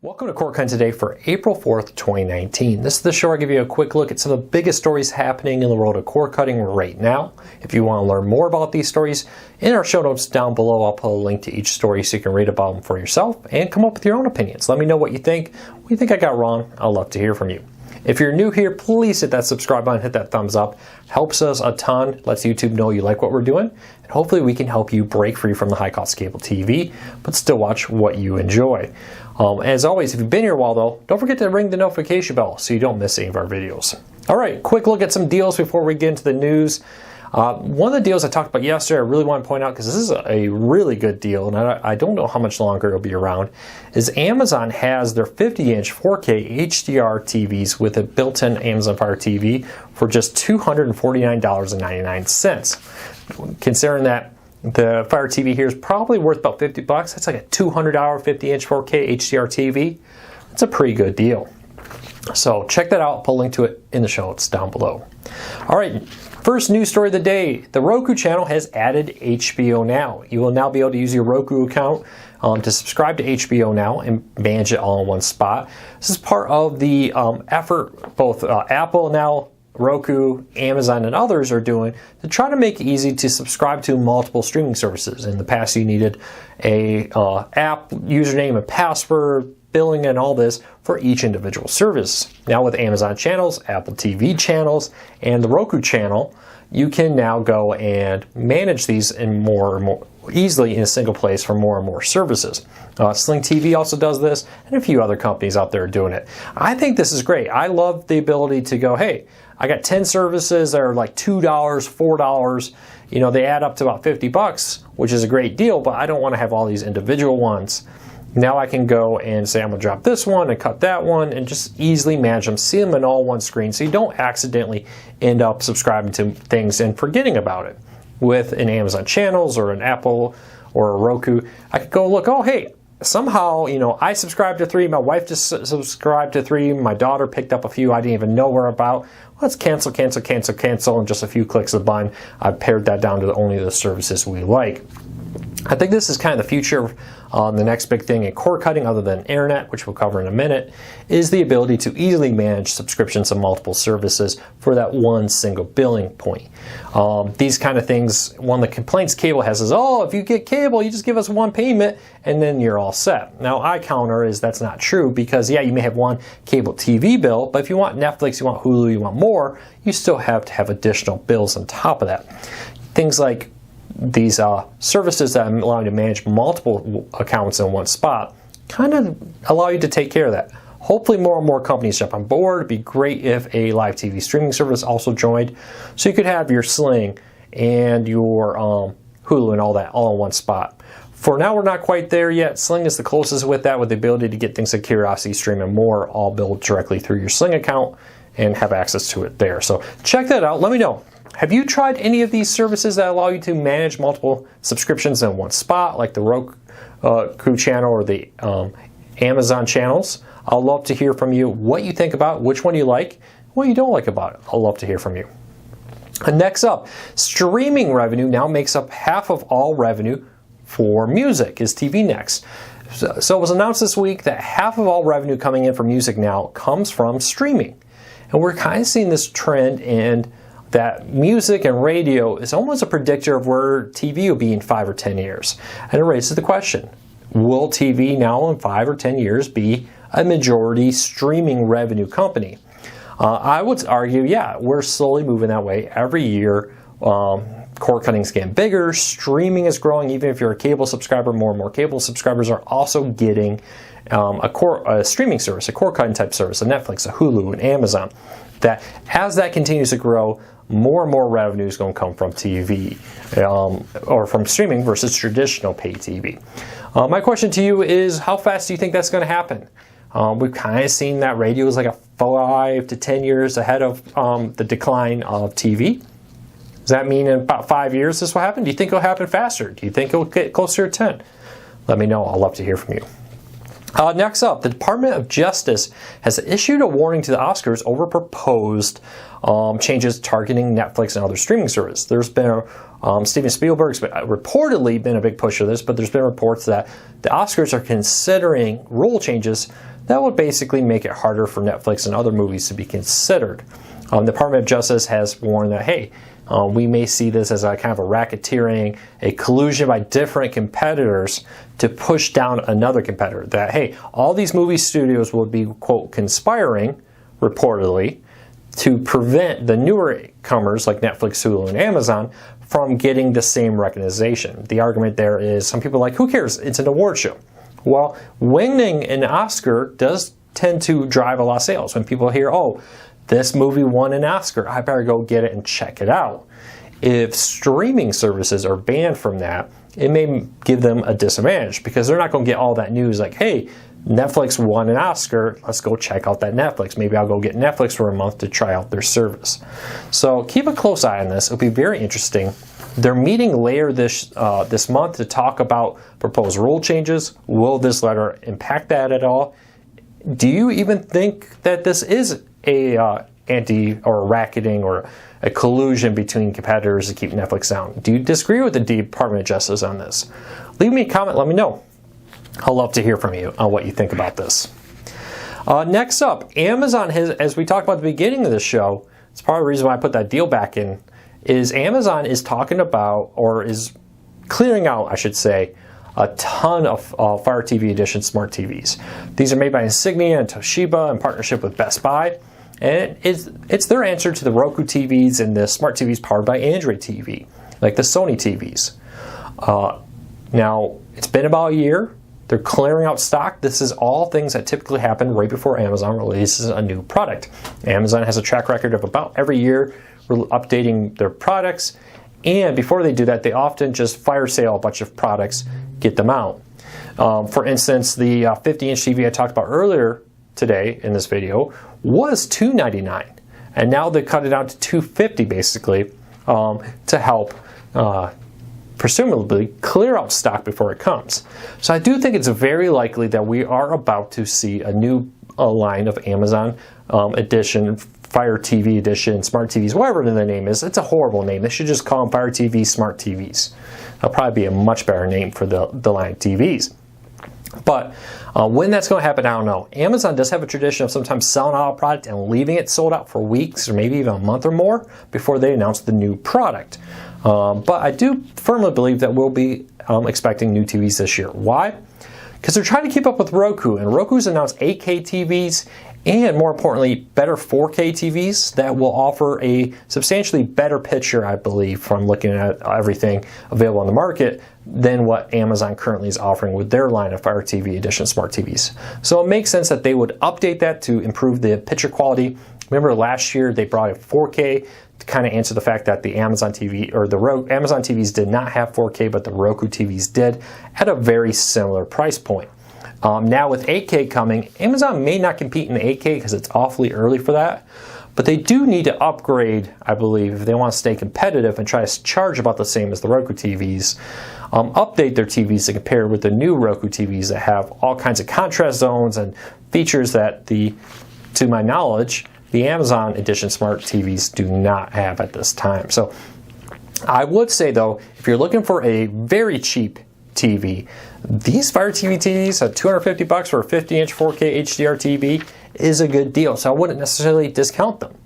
Welcome to Cord Cutting Today for April 4th, 2019. This is the show I give you a quick look at some of the biggest stories happening in the world of cord cutting right now. If you want to learn more about these stories, in our show notes down below, I'll put a link to each story so you can read about them for yourself and come up with your own opinions. Let me know what you think. What you think I got wrong? I'd love to hear from you. If you're new here, please hit that subscribe button, hit that thumbs up. Helps us a ton, lets YouTube know you like what we're doing, and hopefully we can help you break free from the high-cost cable TV, but still watch what you enjoy. As always, if you've been here a while though, don't forget to ring the notification bell so you don't miss any of our videos. Alright, quick look at some deals before we get into the news. One of the deals I talked about yesterday I really want to point out, because this is a really good deal, and I don't know how much longer it'll be around, is Amazon has their 50-inch 4K HDR TVs with a built-in Amazon Fire TV for just $249.99. Considering that the Fire TV here is probably worth about $50, that's like a $200 50-inch 4K HDR TV. It's a pretty good deal. So check that out, put a link to it in the show notes down below. Alright, first news story of the day. The Roku channel has added HBO Now. You will now be able to use your Roku account to subscribe to HBO Now and manage it all in one spot. This is part of the effort both Apple now, Roku, Amazon, and others are doing to try to make it easy to subscribe to multiple streaming services. In the past, you needed a app, username, and password, billing, and all this for each individual service. Now with Amazon channels, Apple TV channels, and the Roku channel, you can now go and manage these in more and more easily in a single place for more and more services. Sling TV also does this, and a few other companies out there are doing it. I think this is great. I love the ability to go, hey, I got 10 services that are like $2, $4. You know, they add up to about $50, which is a great deal, but I don't want to have all these individual ones. Now I can go and say I'm going to drop this one and cut that one and just easily manage them, see them in all one screen so you don't accidentally end up subscribing to things and forgetting about it. With an Amazon channels or an Apple or a Roku, I could go look, oh hey, somehow, you know, I subscribed to 3, my wife just subscribed to 3, my daughter picked up a few I didn't even know were about. Let's cancel, cancel, cancel, cancel in just a few clicks of the button. I've pared that down to only the services we like. I think this is kind of the future. The next big thing in cord cutting, other than internet, which we'll cover in a minute, is the ability to easily manage subscriptions to multiple services for that one single billing point. These kind of things, one of the complaints cable has is, oh, if you get cable, you just give us one payment and then you're all set. Now, I counter is that's not true, because yeah, you may have one cable TV bill, but if you want Netflix, you want Hulu, you want more, you still have to have additional bills on top of that. Things like these services that allow you to manage multiple accounts in one spot kind of allow you to take care of that. Hopefully more and more companies jump on board. It'd be great if a live TV streaming service also joined, so you could have your Sling and your Hulu and all that all in one spot. For now, we're not quite there yet. Sling is the closest with that, with the ability to get things like Curiosity Stream and more all billed directly through your Sling account and have access to it there. So check that out. Let me know. Have you tried any of these services that allow you to manage multiple subscriptions in one spot, like the Roku channel or the Amazon channels? I'd love to hear from you what you think about it, which one you like, what you don't like about it. I'd love to hear from you. And next up, streaming revenue now makes up half of all revenue for music. Is TV next? So it was announced this week that half of all revenue coming in for music now comes from streaming. And we're kind of seeing this trend in that music and radio is almost a predictor of where TV will be in 5 or 10 years. And it raises the question, will TV now in 5 or 10 years be a majority streaming revenue company? I would argue, yeah, we're slowly moving that way. Every year, cord cutting is getting bigger, streaming is growing. Even if you're a cable subscriber, more and more cable subscribers are also getting a streaming service, a cord cutting type service, a Netflix, a Hulu, and Amazon. That as that continues to grow, more and more revenue is going to come from TV or from streaming versus traditional pay TV. My question to you is, how fast do you think that's going to happen? We've kind of seen that radio is like a 5 to 10 years ahead of the decline of TV. Does that mean in about 5 years this will happen? Do you think it'll happen faster? Do you think it'll get closer to 10? Let me know. I'd love to hear from you. Next up, the Department of Justice has issued a warning to the Oscars over proposed changes targeting Netflix and other streaming services. There's been Steven Spielberg's reportedly been a big push of this, but there's been reports that the Oscars are considering rule changes that would basically make it harder for Netflix and other movies to be considered. The Department of Justice has warned that, hey, we may see this as a kind of a racketeering, a collusion by different competitors to push down another competitor. That, hey, all these movie studios would be, quote, conspiring, reportedly, to prevent the newer comers like Netflix, Hulu, and Amazon from getting the same recognition. The argument there is some people are like, who cares? It's an award show. Well, winning an Oscar does tend to drive a lot of sales. When people hear, oh, this movie won an Oscar, I better go get it and check it out. If streaming services are banned from that, it may give them a disadvantage because they're not going to get all that news like, hey, Netflix won an Oscar, let's go check out that Netflix. Maybe I'll go get Netflix for a month to try out their service. So keep a close eye on this. It'll be very interesting. They're meeting later this month to talk about proposed rule changes. Will this letter impact that at all? Do you even think that this is a racketing or a collusion between competitors to keep Netflix down? Do you disagree with the Department of Justice on this? Leave me a comment, let me know. I'd love to hear from you on what you think about this. Next up, Amazon has, as we talked about at the beginning of the show, it's part of the reason why I put that deal back in, is Amazon is talking about, or is clearing out, I should say, a ton of Fire TV Edition smart TVs. These are made by Insignia and Toshiba in partnership with Best Buy. And it's their answer to the Roku TVs and the smart TVs powered by Android TV, like the Sony TVs. Now, it's been about a year. They're clearing out stock. This is all things that typically happen right before Amazon releases a new product. Amazon has a track record of about every year updating their products. And before they do that, they often just fire sale a bunch of products, get them out. For instance, the 50-inch TV I talked about earlier today in this video was $299, and now they cut it out to $250 basically to help presumably clear out stock before it comes. So I do think it's very likely that we are about to see a new line of Amazon Edition, Fire TV Edition, Smart TVs, whatever the name is. It's a horrible name. They should just call them Fire TV Smart TVs. That'll probably be a much better name for the line of TVs. But when that's going to happen, I don't know. Amazon does have a tradition of sometimes selling out a product and leaving it sold out for weeks or maybe even a month or more before they announce the new product. But I do firmly believe that we'll be expecting new TVs this year. Why? Because they're trying to keep up with Roku, and Roku's announced 8K TVs and, more importantly, better 4K TVs that will offer a substantially better picture, I believe, from looking at everything available on the market than what Amazon currently is offering with their line of Fire TV Edition Smart TVs. So it makes sense that they would update that to improve the picture quality. Remember last year they brought it 4K to kind of answer the fact that the Amazon TV or the Amazon TVs did not have 4K, but the Roku TVs did at a very similar price point. Now with 8K coming, Amazon may not compete in 8K because it's awfully early for that, but they do need to upgrade, I believe, if they want to stay competitive and try to charge about the same as the Roku TVs. Update their TVs to compare with the new Roku TVs that have all kinds of contrast zones and features that to my knowledge, the Amazon Edition Smart TVs do not have at this time. So I would say though, if you're looking for a very cheap TV, these Fire TV TVs at $250 for a 50-inch 4K HDR TV is a good deal. So I wouldn't necessarily discount them.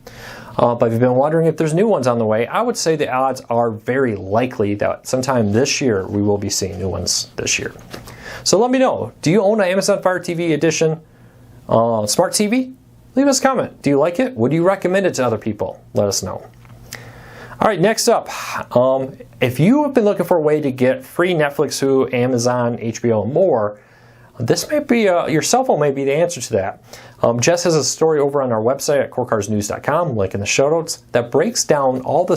But if you've been wondering if there's new ones on the way, I would say the odds are very likely that sometime this year we will be seeing new ones this year. So let me know, do you own an Amazon Fire TV Edition Smart TV? Leave us a comment. Do you like it? Would you recommend it to other people? Let us know. All right, next up, if you have been looking for a way to get free Netflix, Hulu, Amazon, HBO, and more, this may be, your cell phone may be the answer to that. Jess has a story over on our website at corecarsnews.com, link in the show notes, that breaks down all the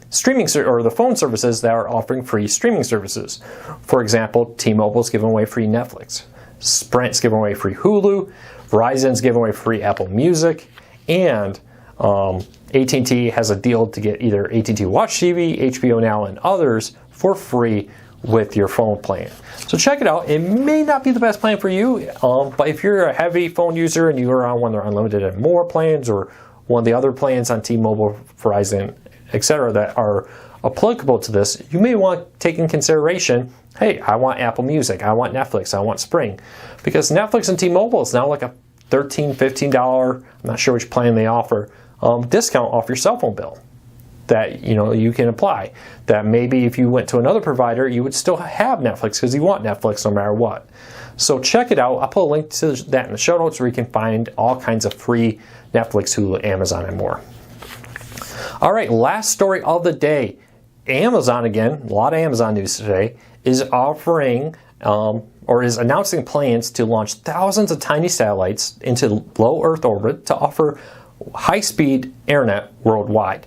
streaming or the phone services that are offering free streaming services. For example, T-Mobile's giving away free Netflix, Sprint's giving away free Hulu, Verizon's giving away free Apple Music, and AT&T has a deal to get either AT&T Watch TV, HBO Now, and others for free with your phone plan. So check it out. It may not be the best plan for you, but if you're a heavy phone user and you're on one of their unlimited and more plans, or one of the other plans on T-Mobile, Verizon, etc. that are applicable to this, you may want to take in consideration, hey, I want Apple Music, I want Netflix, I want Spring. Because Netflix and T-Mobile is now like a $13, $15, I'm not sure which plan they offer, discount off your cell phone bill that you can apply. That maybe if you went to another provider, you would still have Netflix because you want Netflix no matter what. So check it out. I'll put a link to that in the show notes where you can find all kinds of free Netflix, Hulu, Amazon, and more. All right, last story of the day. Amazon, again, a lot of Amazon news today, is offering or is announcing plans to launch thousands of tiny satellites into low Earth orbit to offer high-speed internet worldwide.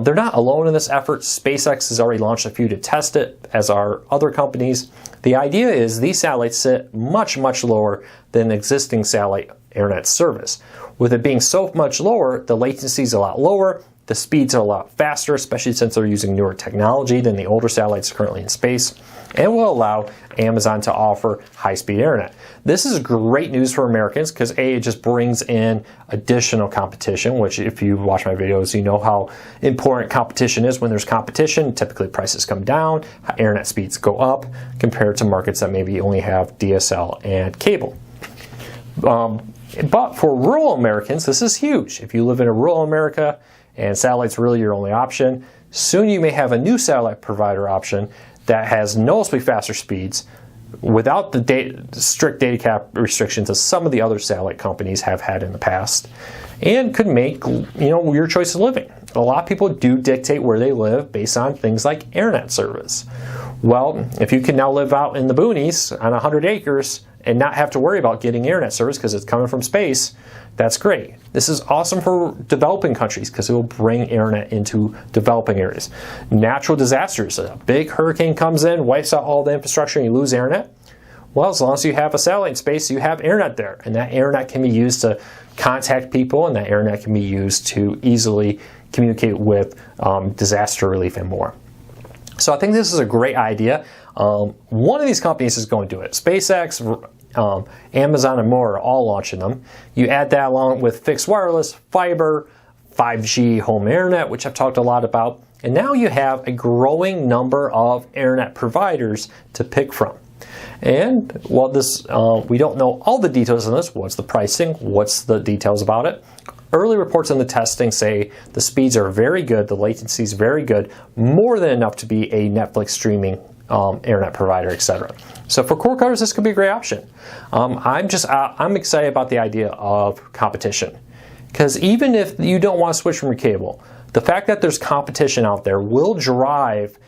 They're not alone in this effort. SpaceX has already launched a few to test it, as are other companies. The idea is these satellites sit much, much lower than existing satellite internet service. With it being so much lower, the latency is a lot lower, the speeds are a lot faster, especially since they're using newer technology than the older satellites currently in space, and will allow Amazon to offer high-speed internet. This is great news for Americans because A, it just brings in additional competition, which if you watch my videos, you know how important competition is. When there's competition, typically prices come down, internet speeds go up compared to markets that maybe only have DSL and cable. But for rural Americans, this is huge. If you live in a rural America and satellite's really your only option, soon you may have a new satellite provider option that has noticeably faster speeds without the strict data cap restrictions that some of the other satellite companies have had in the past, and could make your choice of living. A lot of people do dictate where they live based on things like internet service. Well, if you can now live out in the boonies on 100 acres and not have to worry about getting internet service because it's coming from space, that's great. This is awesome for developing countries because it will bring internet into developing areas. Natural disasters, a big hurricane comes in, wipes out all the infrastructure, and you lose internet. Well, as long as you have a satellite in space, you have internet there, and that internet can be used to contact people, and that internet can be used to easily communicate with disaster relief and more. So I think this is a great idea. One of these companies is going to do it. SpaceX, Amazon, and more are all launching them. You add that along with fixed wireless, fiber, 5G home internet, which I've talked a lot about, and now you have a growing number of internet providers to pick from. And while this, we don't know all the details on this, what's the pricing, what's the details about it, early reports on the testing say the speeds are very good, the latency is very good, more than enough to be a Netflix streaming internet provider, etc. So for cord cutters, this could be a great option. I'm excited about the idea of competition, because even if you don't want to switch from your cable, the fact that there's competition out there will drive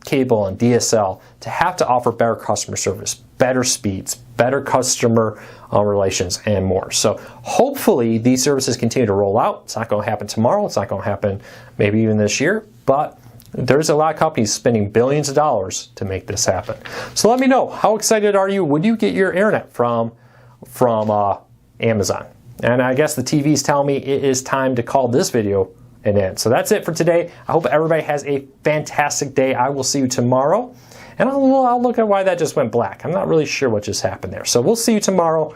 cable and DSL to have to offer better customer service, better speeds, better customer relations, and more. So hopefully these services continue to roll out. It's not going to happen tomorrow. It's not going to happen maybe even this year, but there's a lot of companies spending billions of dollars to make this happen. So let me know, how excited are you? Would you get your internet from Amazon? And I guess the TV's telling me it is time to call this video an end. So that's it for today. I hope everybody has a fantastic day. I will see you tomorrow. And I'll look at why that just went black. I'm not really sure what just happened there. So we'll see you tomorrow.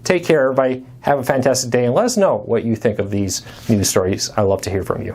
Take care, everybody. Have a fantastic day. And let us know what you think of these news stories. I love to hear from you.